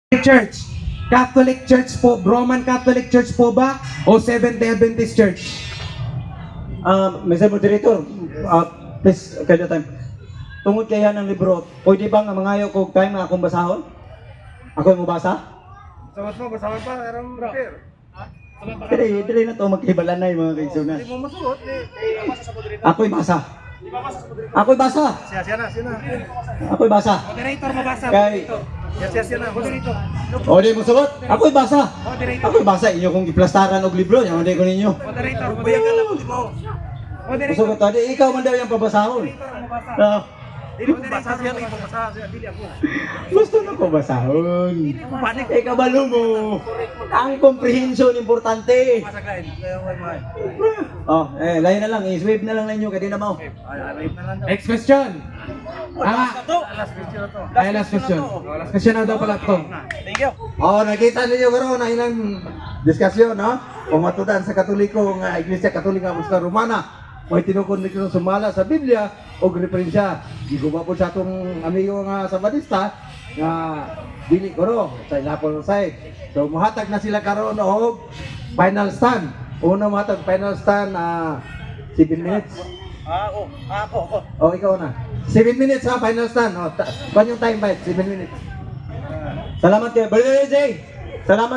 Church, Catholic Church po, Roman Catholic Church po ba o Seventh-day Adventist Church? Mr. Moderator, please, kada time. Tungod kaya ng libro, pwede bang mangayo ko time na akong basahon? Ako yung mabasa? Sabat mo, kasama pa, erang fair. Dili na to magkibalanay mga kaigsunan. Hindi mo masuot, Ako'y basa. Ako'y basa. siya na. Ako'y basa. Moderator, mabasa. Kay Siya na. Moderator. O di mo sugot. Ako'y basa. Moderator. Ako'y basa inyo kung iplastaran og libro, yan hindi ko ninyo. Moderator. Musugot adi ikaw man daw yung pabasahon. Ah, Dili mo basa siya, dili mo basa siya, dili ako. gusto na ko basahon. Ikaw balo mo. Ang comprehension importante. Masagain, kaya may. Oh, layo na lang, i-swipe na lang ninyo kaya di na mo. Ay, na lang daw. Next question. Last picture na to. Ay, last question. Last question na daw pala ito. Thank you. Oh, nakita ninyo karon na ilang diskusyon, no? Pumatudan sa Katoliko nga Iglesia Katolika Apostolika Romana. May tinukod nito sumala sa Biblia o referensya. Giguba po sa atong amigo nga Sabadista nga dili koro sa ilapon side. So muhatag na sila karon og final stand. Una muhatag final stand 7 minutes. Ako. Oh, ikaw na. 7 minutes ha, final stand. Oh, yung time bite, 7 minutes. Salamat kayo. Brother AJ. Salamat.